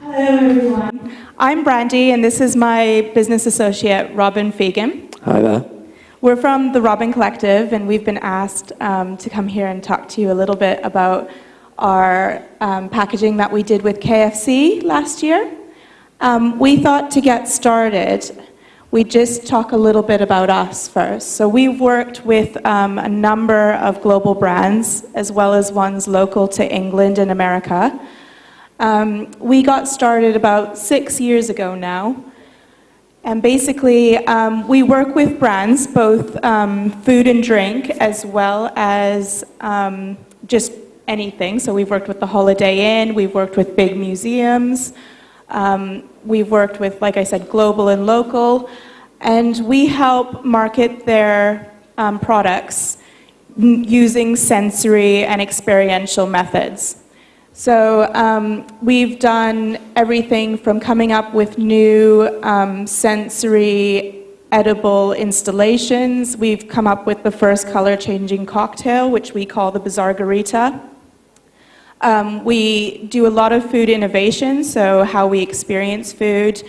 Hello everyone. I'm Brandy and this is my business associate, Robin Fegen. Hi there. We're from the Robin Collective and we've been asked to come here and talk to you a little bit about our packaging that we did with KFC last year. We thought to get started, we'd just talk a little bit about us first. So we've worked with a number of global brands as well as ones local to England and America. We got started about 6 years ago now. And basically, we work with brands, both food and drink, as well as just anything. So we've worked with the Holiday Inn, we've worked with big museums, we've worked with, like I said, global and local, and we help market their products using sensory and experiential methods. So we've done everything from coming up with new sensory edible installations. We've come up with the first color-changing cocktail, which we call the Bizargarita. We do a lot of food innovation, so how we experience food.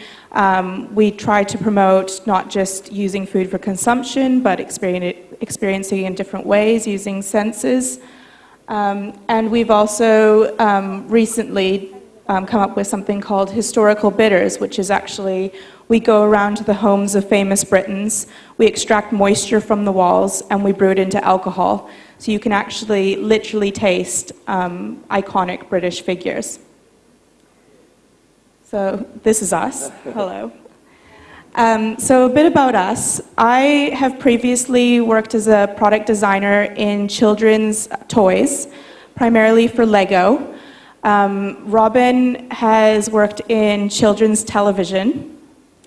We try to promote not just using food for consumption, but experiencing in different ways using senses. And we've also recently come up with something called historical bitters, which is actually, we go around to the homes of famous Britons, we extract moisture from the walls, and we brew it into alcohol. So you can actually literally taste iconic British figures. So this is us. Hello. So a bit about us. I have previously worked as a product designer in children's toys, primarily for Lego. Robin has worked in children's television.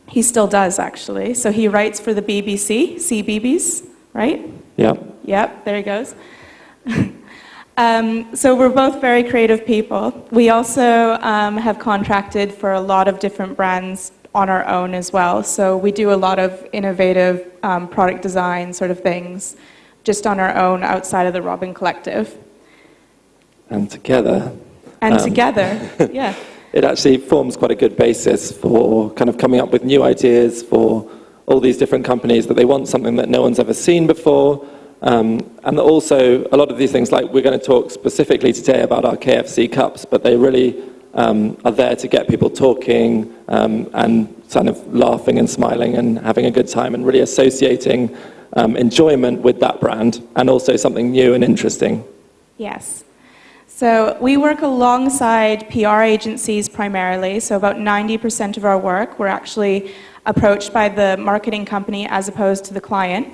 He still does, actually. So he writes for the BBC, CBeebies, right? Yeah. Yep, there he goes. So we're both very creative people. We also have contracted for a lot of different brands on our own as well. So we do a lot of innovative product design sort of things just on our own outside of the Robin Collective. And together. And together, yeah. It actually forms quite a good basis for kind of coming up with new ideas for all these different companies, that they want something that no one's ever seen before. And also, a lot of these things, like we're going to talk specifically today about our KFC cups, but they really are there to get people talking and kind of laughing and smiling and having a good time and really associating enjoyment with that brand and also something new and interesting. Yes. So we work alongside PR agencies primarily, so about 90% of our work, we're actually approached by the marketing company as opposed to the client.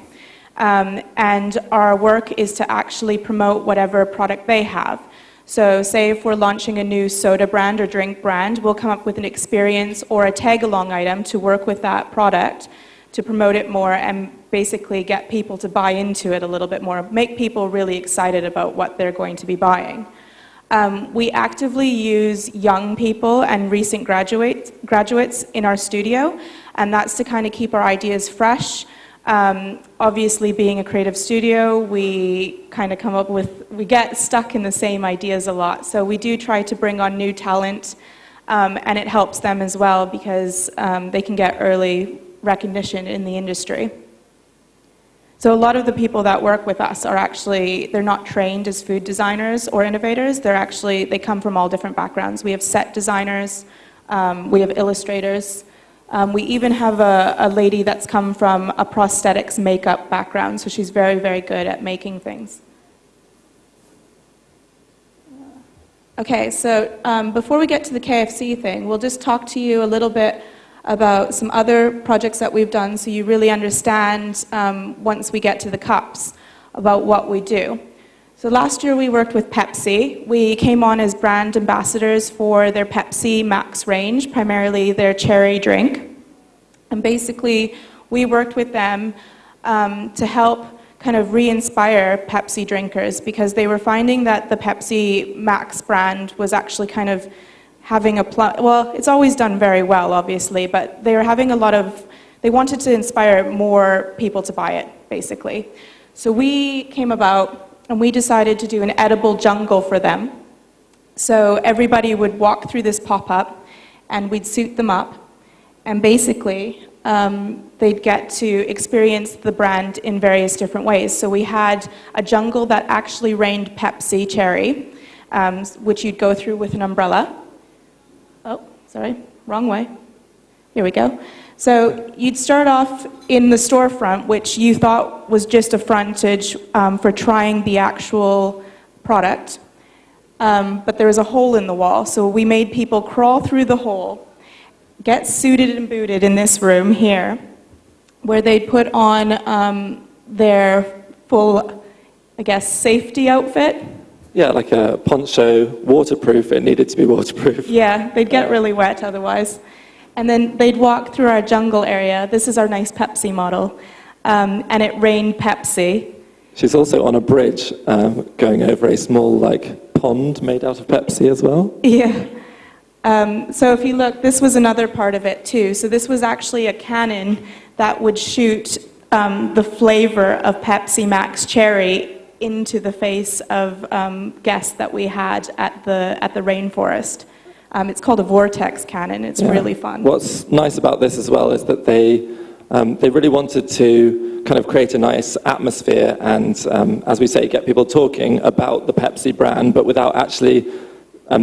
And our work is to actually promote whatever product they have. So say if we're launching a new soda brand or drink brand, we'll come up with an experience or a tag-along item to work with that product to promote it more and basically get people to buy into it a little bit more, make people really excited about what they're going to be buying. We actively use young people and recent graduates in our studio, and that's to kind of keep our ideas fresh. Obviously, being a creative studio, we kind of come up with, we get stuck in the same ideas a lot. So we do try to bring on new talent, and it helps them as well because they can get early recognition in the industry. So a lot of the people that work with us are actually, they're not trained as food designers or innovators. They come from all different backgrounds. We have set designers, we have illustrators. We even have a lady that's come from a prosthetics makeup background, so she's very, very good at making things. Okay, so before we get to the KFC thing, we'll just talk to you a little bit about some other projects that we've done so you really understand, once we get to the cups, about what we do. So last year we worked with Pepsi. We came on as brand ambassadors for their Pepsi Max range, primarily their cherry drink. And basically we worked with them to help kind of re-inspire Pepsi drinkers because they were finding that the Pepsi Max brand was actually kind of having well, it's always done very well, obviously, but they were having a lot of, they wanted to inspire more people to buy it, basically. So we came about and we decided to do an edible jungle for them. So everybody would walk through this pop-up and we'd suit them up, and basically they'd get to experience the brand in various different ways. So we had a jungle that actually rained Pepsi cherry, which you'd go through with an umbrella. Oh, sorry, wrong way. Here we go. So you'd start off in the storefront, which you thought was just a frontage for trying the actual product. But there was a hole in the wall, so we made people crawl through the hole, get suited and booted in this room here, where they'd put on their full, I guess, safety outfit. Yeah, like a poncho, waterproof. It needed to be waterproof. Yeah, they'd get really wet otherwise. And then they'd walk through our jungle area. This is our nice Pepsi model. And it rained Pepsi. She's also on a bridge going over a small pond made out of Pepsi as well. Yeah. So if you look, this was another part of it too. So this was actually a cannon that would shoot the flavor of Pepsi Max Cherry into the face of guests that we had at the rainforest. It's called a vortex cannon. It's really fun. What's nice about this as well is that they really wanted to kind of create a nice atmosphere and, as we say, get people talking about the Pepsi brand, but without actually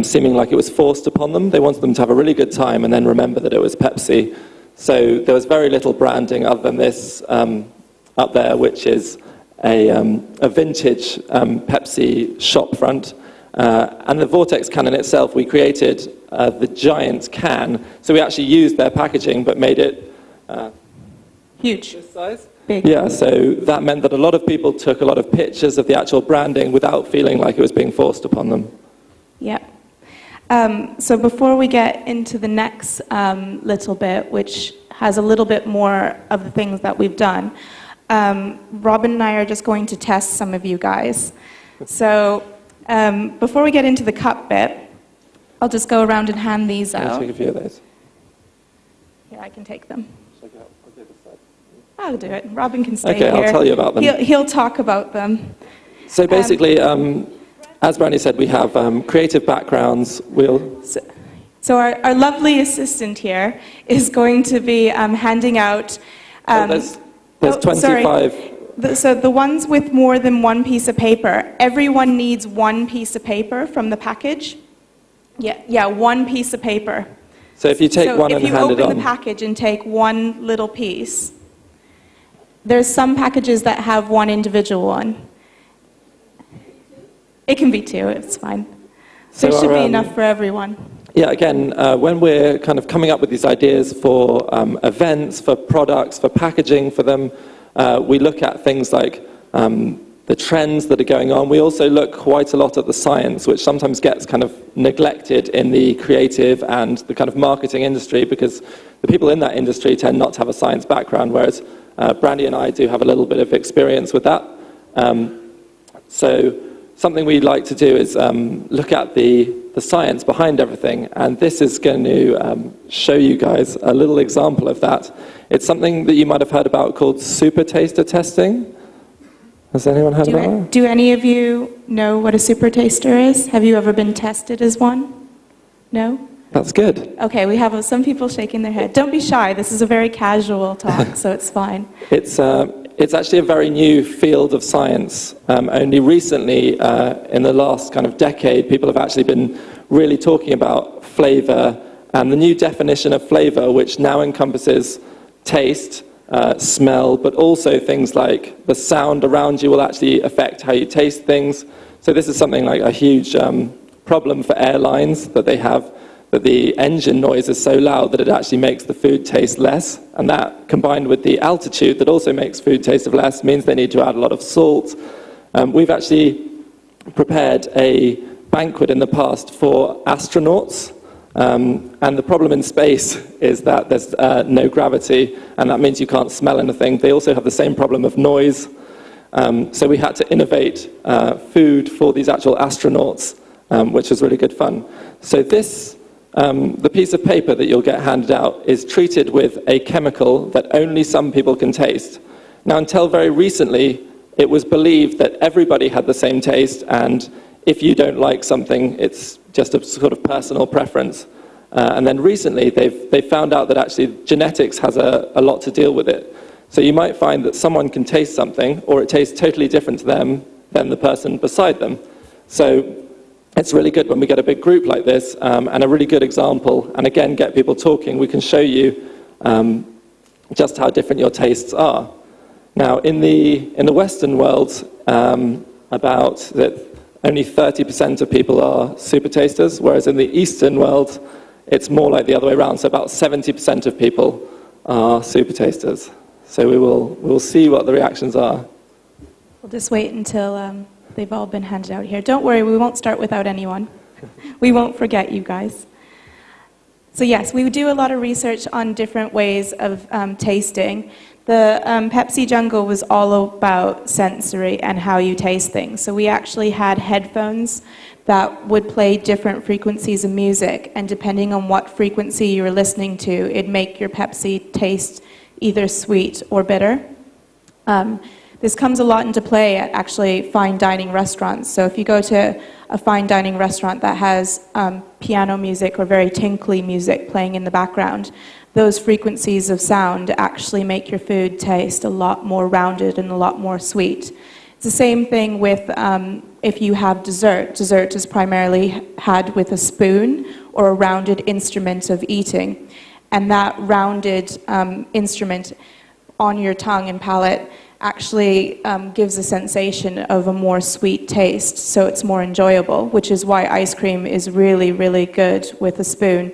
seeming like it was forced upon them. They wanted them to have a really good time and then remember that it was Pepsi. So there was very little branding other than this up there, which is a vintage Pepsi shop front. And the Vortex cannon itself, we created the giant can. So we actually used their packaging, but made it huge. This size? Big. Yeah, so that meant that a lot of people took a lot of pictures of the actual branding without feeling like it was being forced upon them. Yeah. So before we get into the next little bit, which has a little bit more of the things that we've done, Robin and I are just going to test some of you guys. So before we get into the cup bit, I'll just go around and hand these out. I'll take a few of those. Here, I can take them. I'll do it. Robin can stay here. Okay, I'll tell you about them. He'll talk about them. So basically, as Brandy said, we have creative backgrounds. So our lovely assistant here is going to be handing out... there's 25... Sorry. So the ones with more than one piece of paper, everyone needs one piece of paper from the package. Yeah, one piece of paper. So if you take one and hand it on... if you open the package and take one little piece, there's some packages that have one individual one. It can be two, it's fine. So there should be enough for everyone. Yeah, again, when we're kind of coming up with these ideas for events, for products, for packaging for them, we look at things like the trends that are going on. We also look quite a lot at the science, which sometimes gets kind of neglected in the creative and the kind of marketing industry because the people in that industry tend not to have a science background, whereas Brandy and I do have a little bit of experience with that. So something we like to do is look at the science behind everything, and this is going to show you guys a little example of that. It's something that you might have heard about called super taster testing. Has anyone heard about that? Do any of you know what a super taster is? Have you ever been tested as one? No? That's good. Okay, we have some people shaking their head. Don't be shy, this is a very casual talk, so it's fine. It's actually a very new field of science. Only recently, in the last kind of decade, people have actually been really talking about flavor and the new definition of flavor, which now encompasses taste, smell, but also things like the sound around you will actually affect how you taste things. So this is something like a huge problem for airlines that they have, that the engine noise is so loud that it actually makes the food taste less. And that, combined with the altitude that also makes food taste less, means they need to add a lot of salt. We've actually prepared a banquet in the past for astronauts. And the problem in space is that there's no gravity, and that means you can't smell anything. They also have the same problem of noise. So we had to innovate food for these actual astronauts, which was really good fun. So this, the piece of paper that you'll get handed out is treated with a chemical that only some people can taste. Now, until very recently, it was believed that everybody had the same taste, and if you don't like something, it's just a sort of personal preference. And then recently, they've found out that actually genetics has a lot to deal with it. So you might find that someone can taste something, or it tastes totally different to them than the person beside them. So it's really good when we get a big group like this, and a really good example, and again, get people talking, we can show you just how different your tastes are. Now, in the Western world, about that only 30% of people are super tasters, whereas in the Eastern world, it's more like the other way around. So about 70% of people are super tasters. So we'll see what the reactions are. We'll just wait until they've all been handed out here. Don't worry, we won't start without anyone. We won't forget you guys. So yes, we do a lot of research on different ways of tasting. The Pepsi Jungle was all about sensory and how you taste things. So we actually had headphones that would play different frequencies of music, and depending on what frequency you were listening to, it'd make your Pepsi taste either sweet or bitter. This comes a lot into play at actually fine dining restaurants. So if you go to a fine dining restaurant that has piano music or very tinkly music playing in the background, those frequencies of sound actually make your food taste a lot more rounded and a lot more sweet. It's the same thing with if you have dessert. Dessert is primarily had with a spoon or a rounded instrument of eating. And that rounded instrument on your tongue and palate actually gives a sensation of a more sweet taste, so it's more enjoyable, which is why ice cream is really, really good with a spoon.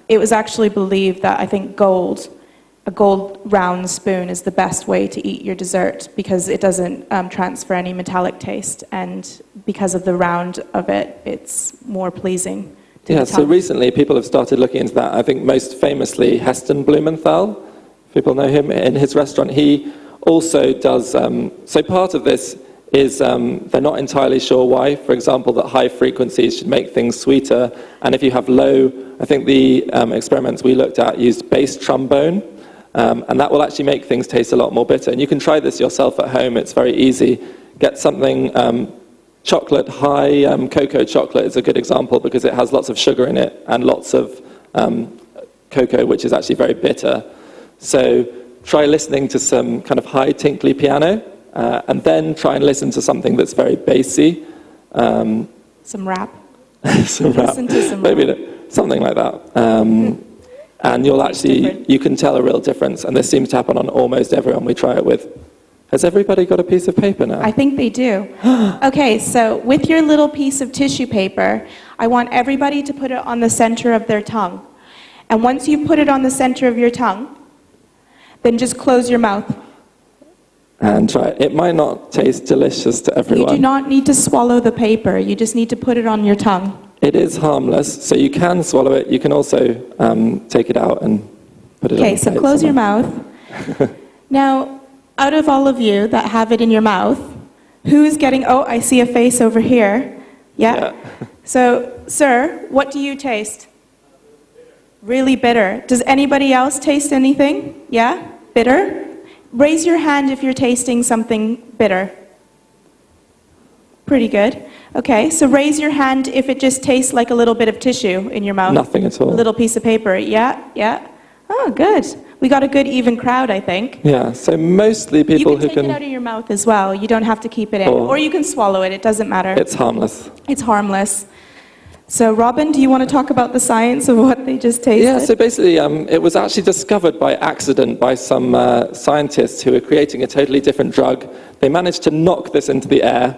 It was actually believed that I think a gold round spoon is the best way to eat your dessert because it doesn't transfer any metallic taste, and because of the round of it, it's more pleasing to the tongue. So recently people have started looking into that. I think most famously Heston Blumenthal, people know him, in his restaurant. He also does, so part of this is they're not entirely sure why. For example, that high frequencies should make things sweeter, and if you have low, I think the experiments we looked at used bass trombone, and that will actually make things taste a lot more bitter. And you can try this yourself at home, it's very easy. Get something, chocolate, high cocoa chocolate is a good example because it has lots of sugar in it and lots of cocoa, which is actually very bitter. So try listening to some kind of high tinkly piano, and then try and listen to something that's very bassy. Some rap. Some rap. Listen to some maybe rap. Something like that. And you'll actually, you can tell a real difference. And this seems to happen on almost everyone we try it with. Has everybody got a piece of paper now? I think they do. Okay, so with your little piece of tissue paper, I want everybody to put it on the center of their tongue. And once you put it on the center of your tongue, then just close your mouth. And try it. It might not taste delicious to everyone. You do not need to swallow the paper. You just need to put it on your tongue. It is harmless, so you can swallow it. You can also take it out and put it on the Okay, so plate close your somewhere. mouth. Now, out of all of you that have it in your mouth, who's getting, oh, I see a face over here. Yeah? So, sir, what do you taste? Really bitter. Does anybody else taste anything? Yeah? Bitter? Raise your hand if you're tasting something bitter. Pretty good. Okay, so raise your hand if it just tastes like a little bit of tissue in your mouth. Nothing at all. A little piece of paper. Yeah, yeah. Oh, good. We got a good even crowd, I think. Yeah, so mostly people who You can take it out of your mouth as well. You don't have to keep it in. Or you can swallow it. It doesn't matter. It's harmless. It's harmless. So, Robin, do you want to talk about the science of what they just tasted? Yeah, so basically it was actually discovered by accident by some scientists who were creating a totally different drug. They managed to knock this into the air,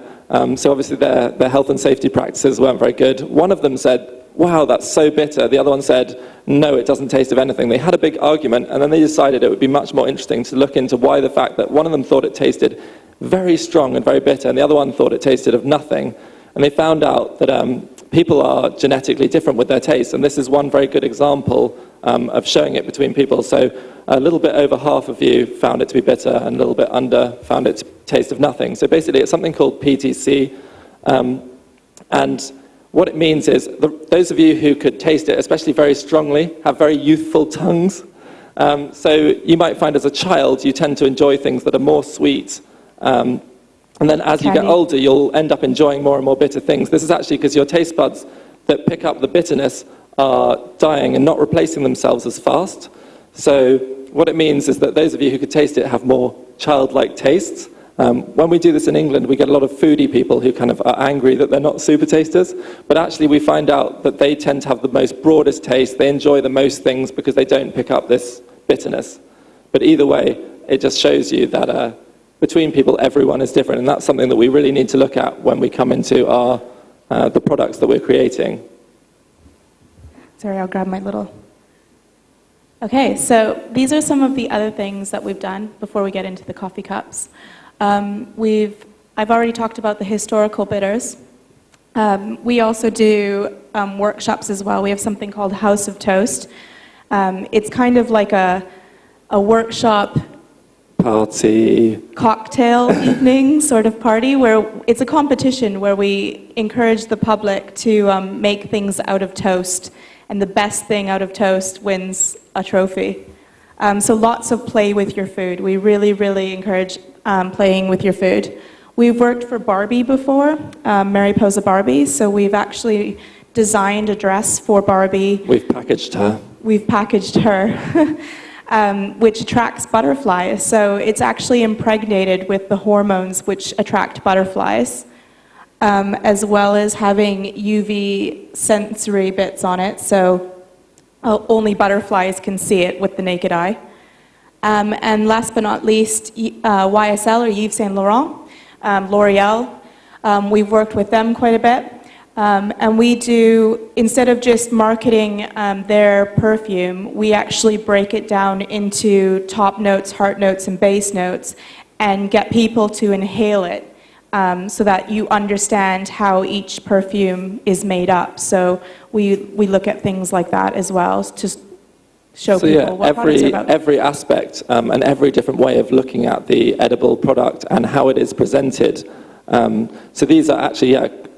so obviously their health and safety practices weren't very good. One of them said, wow, that's so bitter. The other one said, no, it doesn't taste of anything. They had a big argument, and then they decided it would be much more interesting to look into why the fact that one of them thought it tasted very strong and very bitter, and the other one thought it tasted of nothing. And they found out that people are genetically different with their taste, and this is one very good example of showing it between people. So a little bit over half of you found it to be bitter, and a little bit under found it to taste of nothing. So basically it's something called PTC, and what it means is those of you who could taste it, especially very strongly, have very youthful tongues. So you might find as a child you tend to enjoy things that are more sweet, and then as you get older, you'll end up enjoying more and more bitter things. This is actually because your taste buds that pick up the bitterness are dying and not replacing themselves as fast. So what it means is that those of you who could taste it have more childlike tastes. When we do this in England, we get a lot of foodie people who kind of are angry that they're not super tasters, but actually we find out that they tend to have the most broadest taste, they enjoy the most things because they don't pick up this bitterness. But either way, it just shows you that between people, everyone is different, and that's something that we really need to look at when we come into the products that we're creating. Sorry, I'll grab my little... Okay, so these are some of the other things that we've done before we get into the coffee cups. I've already talked about the historical bitters. We also do workshops as well. We have something called House of Toast. It's kind of like a workshop party, cocktail evening sort of party where it's a competition where we encourage the public to make things out of toast, and the best thing out of toast wins a trophy. So lots of play with your food. We really, really encourage playing with your food. We've worked for Barbie before, Mariposa Barbie, so we've actually designed a dress for Barbie. We've packaged her. We've packaged her, which attracts butterflies. So it's actually impregnated with the hormones which attract butterflies, as well as having UV sensory bits on it, so only butterflies can see it with the naked eye. And last but not least, YSL, or Yves Saint Laurent, L'Oreal. We've worked with them quite a bit. And we do, instead of just marketing their perfume, we actually break it down into top notes, heart notes, and base notes, and get people to inhale it so that you understand how each perfume is made up. So we look at things like that as well to show people what products are about. Every aspect and every different way of looking at the edible product and how it is presented. So these are actually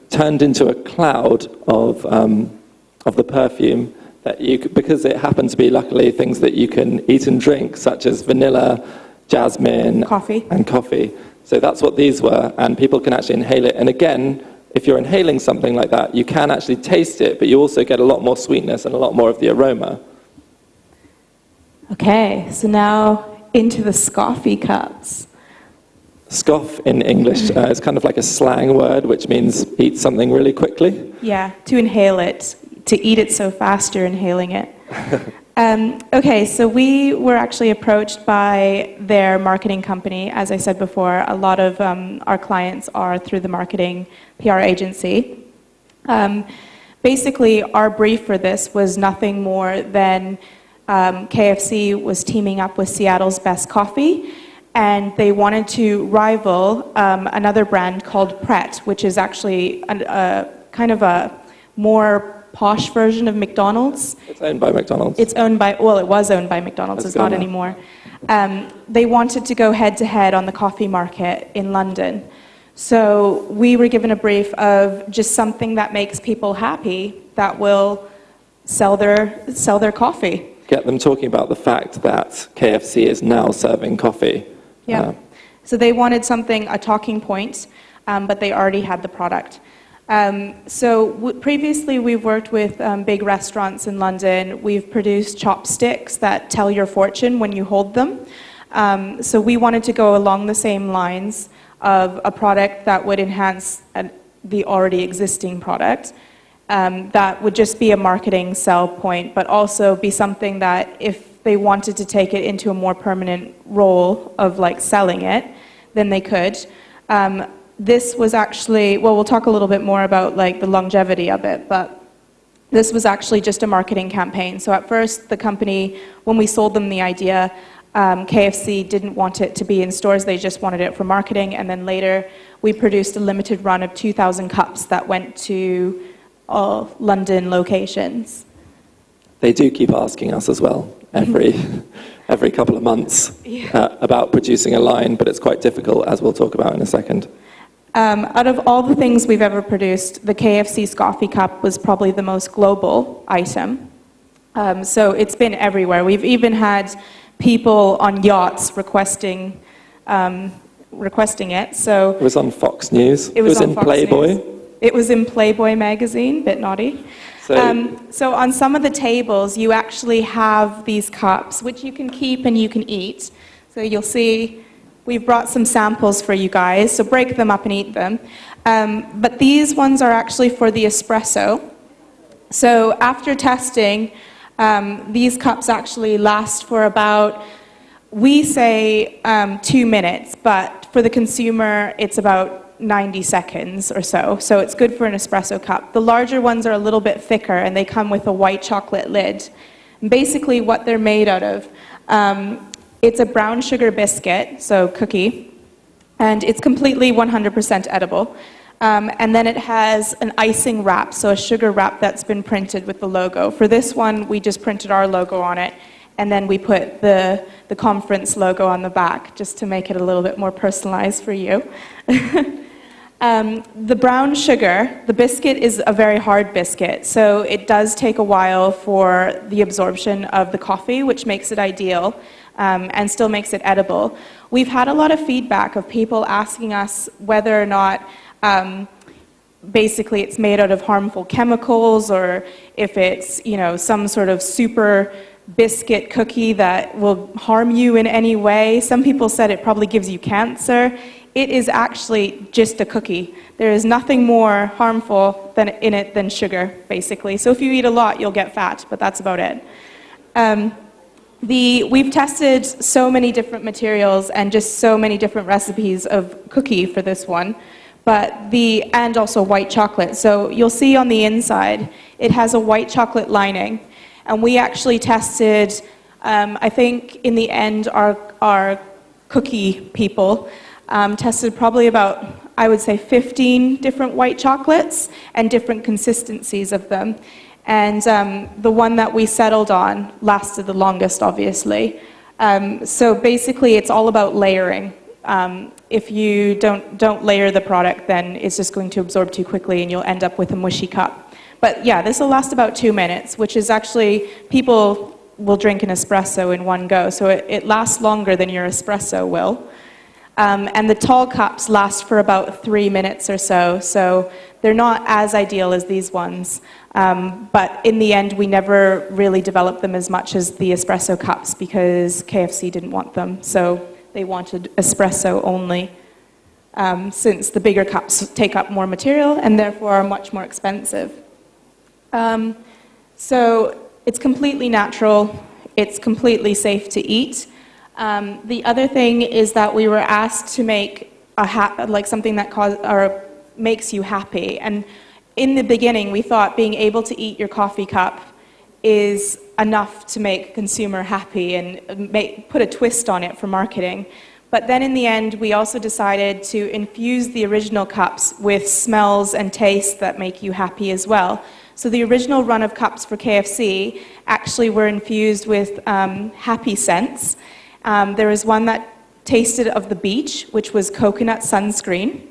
turned into a cloud of the perfume that because it happens to be luckily things that you can eat and drink, such as vanilla, jasmine, and coffee. So that's what these were, and people can actually inhale it. And again, if you're inhaling something like that, you can actually taste it, but you also get a lot more sweetness and a lot more of the aroma. Okay, so now into the Scoff-ee cups. Scoff in English is kind of like a slang word, which means eat something really quickly. Yeah, to inhale it. To eat it so fast, you're inhaling it. Okay, so we were actually approached by their marketing company. As I said before, a lot of our clients are through the marketing PR agency. Basically, our brief for this was nothing more than KFC was teaming up with Seattle's Best Coffee, and they wanted to rival another brand called Pret, which is actually kind of a more posh version of McDonald's. It's owned by McDonald's. It's owned by, well, it was owned by McDonald's, it's not anymore. They wanted to go head-to-head on the coffee market in London. So we were given a brief of just something that makes people happy that will sell their coffee. Get them talking about the fact that KFC is now serving coffee. Yeah. So they wanted something, a talking point, but they already had the product. Previously we've worked with big restaurants in London. We've produced chopsticks that tell your fortune when you hold them. So we wanted to go along the same lines of a product that would enhance the already existing product. That would just be a marketing sell point, but also be something that if they wanted to take it into a more permanent role of like selling it, then they could. This was actually, well, we'll talk a little bit more about like the longevity of it, but this was actually just a marketing campaign. So at first, the company, when we sold them the idea, KFC didn't want it to be in stores, they just wanted it for marketing, and then later we produced a limited run of 2,000 cups that went to all London locations. They do keep asking us as well, every couple of months, about producing a line, but it's quite difficult, as we'll talk about in a second. Out of all the things we've ever produced, the KFC Scoff-ee cup was probably the most global item. So it's been everywhere. We've even had people on yachts requesting it. So it was on Fox News. It was in Fox Playboy. News. It was in Playboy magazine, bit naughty. So on some of the tables, you actually have these cups, which you can keep and you can eat. So you'll see we've brought some samples for you guys, so break them up and eat them. But these ones are actually for the espresso. So after testing, these cups actually last for about, we say 2 minutes, but for the consumer, it's about 90 seconds or so. So it's good for an espresso cup. The larger ones are a little bit thicker, and they come with a white chocolate lid. And basically what they're made out of, it's a brown sugar biscuit, so cookie, and it's completely 100% edible. And then it has an icing wrap, so a sugar wrap that's been printed with the logo. For this one, we just printed our logo on it, and then we put the conference logo on the back, just to make it a little bit more personalized for you. The brown sugar, the biscuit is a very hard biscuit, so it does take a while for the absorption of the coffee, which makes it ideal, and still makes it edible. We've had a lot of feedback of people asking us whether or not basically it's made out of harmful chemicals, or if it's, you know, some sort of super biscuit cookie that will harm you in any way. Some people said it probably gives you cancer. It is actually just a cookie. There is nothing more harmful in it than sugar, basically. So if you eat a lot, you'll get fat, but that's about it. We've tested so many different materials and just so many different recipes of cookie for this one, and also white chocolate. So you'll see on the inside, it has a white chocolate lining. And we actually tested, I think in the end, our cookie people tested probably about, I would say, 15 different white chocolates and different consistencies of them. And the one that we settled on lasted the longest, obviously. So basically, it's all about layering. If you don't layer the product, then it's just going to absorb too quickly and you'll end up with a mushy cup. But yeah, this will last about 2 minutes, which is actually, people will drink an espresso in one go, so it lasts longer than your espresso will. And the tall cups last for about 3 minutes or so, so they're not as ideal as these ones. But in the end, we never really developed them as much as the espresso cups because KFC didn't want them, so they wanted espresso only, since the bigger cups take up more material and therefore are much more expensive. So it's completely natural, it's completely safe to eat. The other thing is that we were asked to make something that makes you happy. And in the beginning, we thought being able to eat your coffee cup is enough to make a consumer happy and put a twist on it for marketing. But then in the end, we also decided to infuse the original cups with smells and tastes that make you happy as well. So the original run of cups for KFC actually were infused with happy scents. There was one that tasted of the beach, which was coconut sunscreen.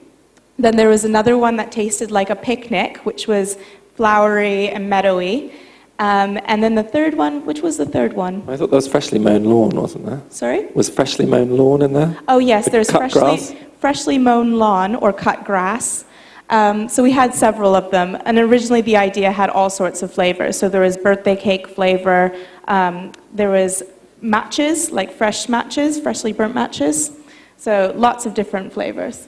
Then there was another one that tasted like a picnic, which was flowery and meadowy. And then the third one, which was the third one? I thought there was freshly mown lawn, wasn't there? Sorry? Was freshly mown lawn in there? Oh yes, there's grass? freshly mown lawn or cut grass. So we had several of them, and originally the idea had all sorts of flavors. So there was birthday cake flavor, there was matches, like fresh matches, freshly burnt matches. So lots of different flavors.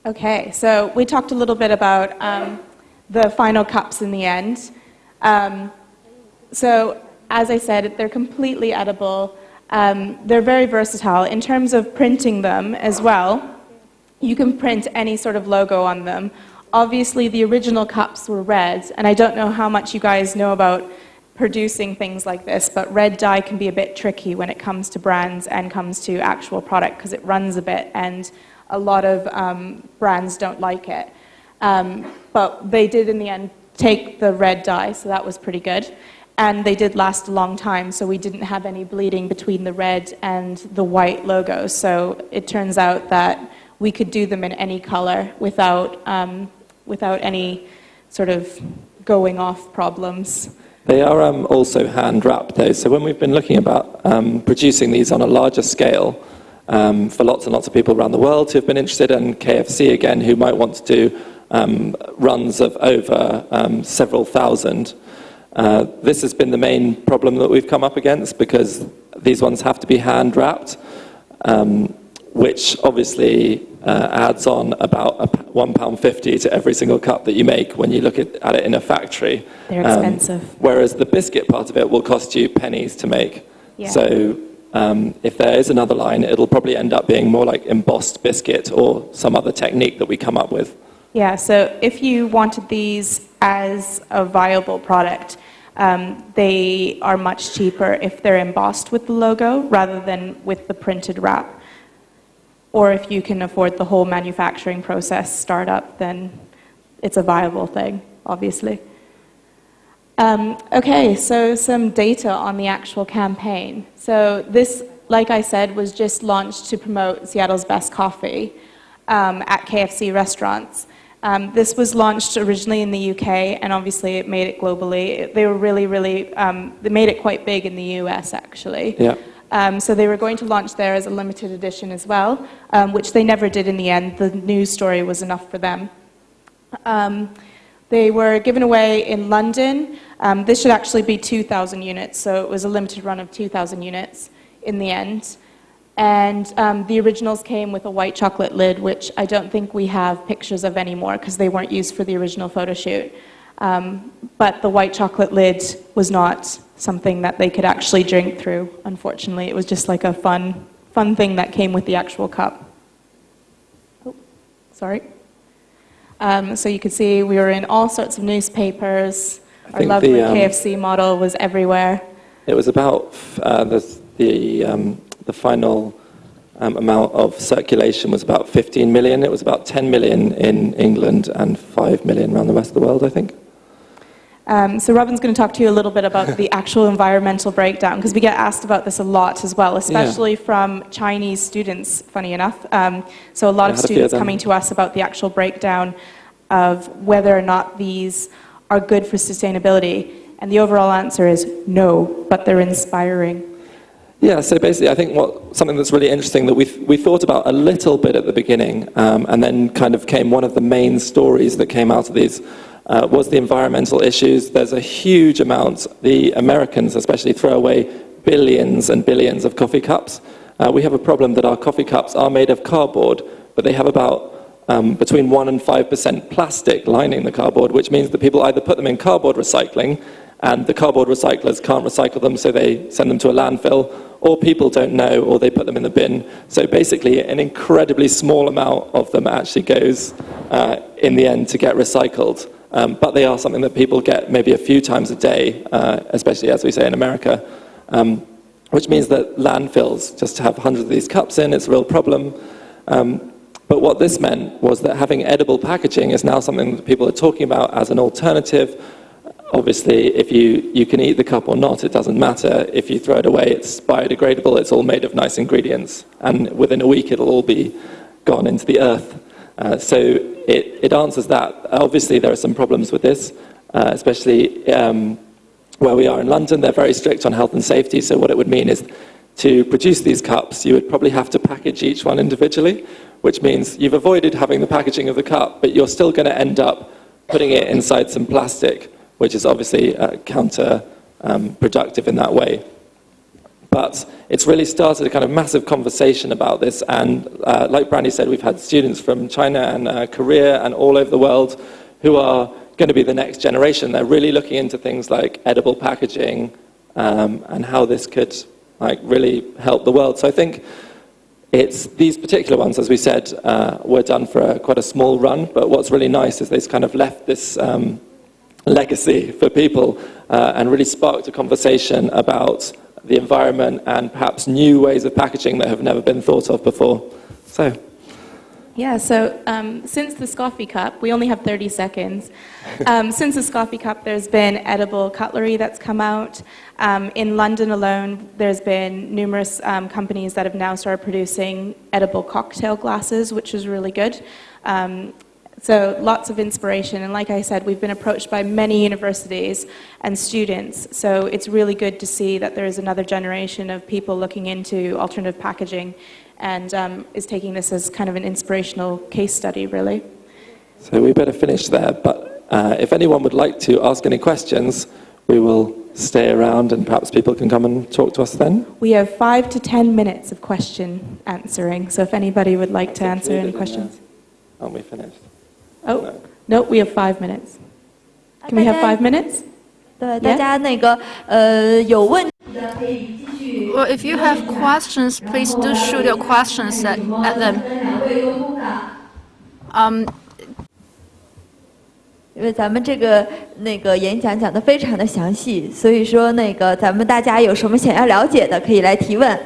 Okay, so we talked a little bit about the final cups in the end. So as I said, they're completely edible. They're very versatile. In terms of printing them as well, you can print any sort of logo on them. Obviously, the original cups were red, and I don't know how much you guys know about producing things like this, but red dye can be a bit tricky when it comes to brands and comes to actual product because it runs a bit, and a lot of brands don't like it. But they did, in the end, take the red dye, so that was pretty good. And they did last a long time, so we didn't have any bleeding between the red and the white logos. So it turns out that we could do them in any color without any sort of going off problems. They are also hand-wrapped, though. So when we've been looking about producing these on a larger scale for lots and lots of people around the world who have been interested, and KFC again, who might want to do runs of over several thousand. This has been the main problem that we've come up against, because these ones have to be hand wrapped, which obviously adds on about £1.50 to every single cup that you make when you look at it in a factory. They're expensive. Whereas the biscuit part of it will cost you pennies to make. Yeah. So if there is another line, it'll probably end up being more like embossed biscuit or some other technique that we come up with. Yeah, so if you wanted these as a viable product, they are much cheaper if they're embossed with the logo rather than with the printed wrap. Or if you can afford the whole manufacturing process startup, then it's a viable thing, obviously. Okay, so some data on the actual campaign. So this, like I said, was just launched to promote Seattle's best coffee at KFC restaurants. This was launched originally in the UK, and obviously it made it globally. They were really, they made it quite big in the US, actually. Yeah. So they were going to launch there as a limited edition as well, which they never did in the end. The news story was enough for them. They were given away in London. This should actually be 2,000 units, so it was a limited run of 2,000 units in the end. And the originals came with a white chocolate lid, which I don't think we have pictures of anymore because they weren't used for the original photo shoot. But the white chocolate lid was not something that they could actually drink through, unfortunately. It was just like a fun thing that came with the actual cup. Oh, sorry. So you could see we were in all sorts of newspapers. Our lovely KFC model was everywhere. It was about the final amount of circulation was about 15 million. It was about 10 million in England and 5 million around the rest of the world, I think. So Robin's going to talk to you a little bit about the actual environmental breakdown, because we get asked about this a lot as well, especially from Chinese students, funny enough. So a lot of students coming to us about the actual breakdown of whether or not these are good for sustainability. And the overall answer is no, but they're inspiring. Yeah, so basically I think something that's really interesting that we thought about a little bit at the beginning, and then kind of came one of the main stories that came out of these was the environmental issues. There's a huge amount. The Americans especially throw away billions and billions of coffee cups. We have a problem that our coffee cups are made of cardboard, but they have about between 1% and 5% plastic lining the cardboard, which means that people either put them in cardboard recycling, and the cardboard recyclers can't recycle them, so they send them to a landfill, or people don't know, or they put them in the bin. So basically, an incredibly small amount of them actually goes, in the end, to get recycled. But they are something that people get maybe a few times a day, especially, as we say, in America, which means that landfills just have hundreds of these cups in. It's a real problem. But what this meant was that having edible packaging is now something that people are talking about as an alternative. Obviously, if you can eat the cup or not, it doesn't matter. If you throw it away, it's biodegradable. It's all made of nice ingredients. And within a week, it'll all be gone into the earth. So it answers that. Obviously, there are some problems with this, especially where we are in London. They're very strict on health and safety. So what it would mean is to produce these cups, you would probably have to package each one individually, which means you've avoided having the packaging of the cup, but you're still going to end up putting it inside some plastic, which is obviously counterproductive in that way. But it's really started a kind of massive conversation about this, and like Brandy said, we've had students from China and Korea and all over the world who are going to be the next generation. They're really looking into things like edible packaging and how this could really help the world. So I think it's these particular ones, as we said, were done for quite a small run, but what's really nice is they've kind of left this legacy for people and really sparked a conversation about the environment and perhaps new ways of packaging that have never been thought of before. So. Yeah, so since the Scoff-ee cup, we only have 30 seconds. Since the Scoff-ee cup, there's been edible cutlery that's come out. In London alone, there's been numerous companies that have now started producing edible cocktail glasses, which is really good. So lots of inspiration, and like I said, we've been approached by many universities and students, so it's really good to see that there is another generation of people looking into alternative packaging and is taking this as kind of an inspirational case study, really. So we better finish there, but if anyone would like to ask any questions, we will stay around and perhaps people can come and talk to us then. We have 5 to 10 minutes of question answering, so if anybody would like to answer any questions. Aren't we finished? Oh, no, we have 5 minutes. Can we have 5 minutes? 对，大家那个有问题的可以继续。 Well, if you have questions, please do shoot your questions at them. 因为咱们这个演讲讲得非常的详细，所以说咱们大家有什么想要了解的，可以来提问。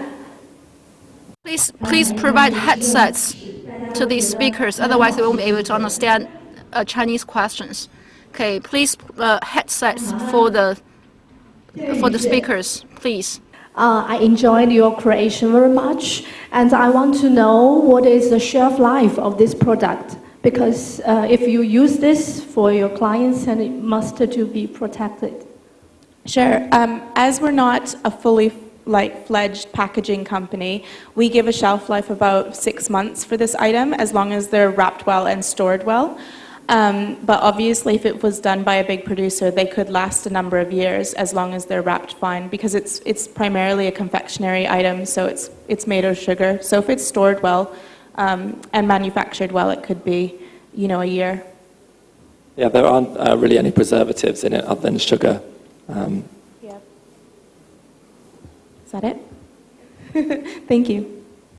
Please provide headsets to these speakers, otherwise they won't be able to understand Chinese questions. Okay, please headsets for the speakers, please. I enjoyed your creation very much, and I want to know what is the shelf life of this product. Because if you use this for your clients, and it must to be protected. Sure. As we're not a fully fledged packaging company, we give a shelf life about 6 months for this item, as long as they're wrapped well and stored well. But obviously, if it was done by a big producer, they could last a number of years as long as they're wrapped fine, because it's primarily a confectionery item, so it's made of sugar. So if it's stored well and manufactured well, it could be, a year. Yeah, there aren't really any preservatives in it other than sugar. Yeah. Is that it? Thank you.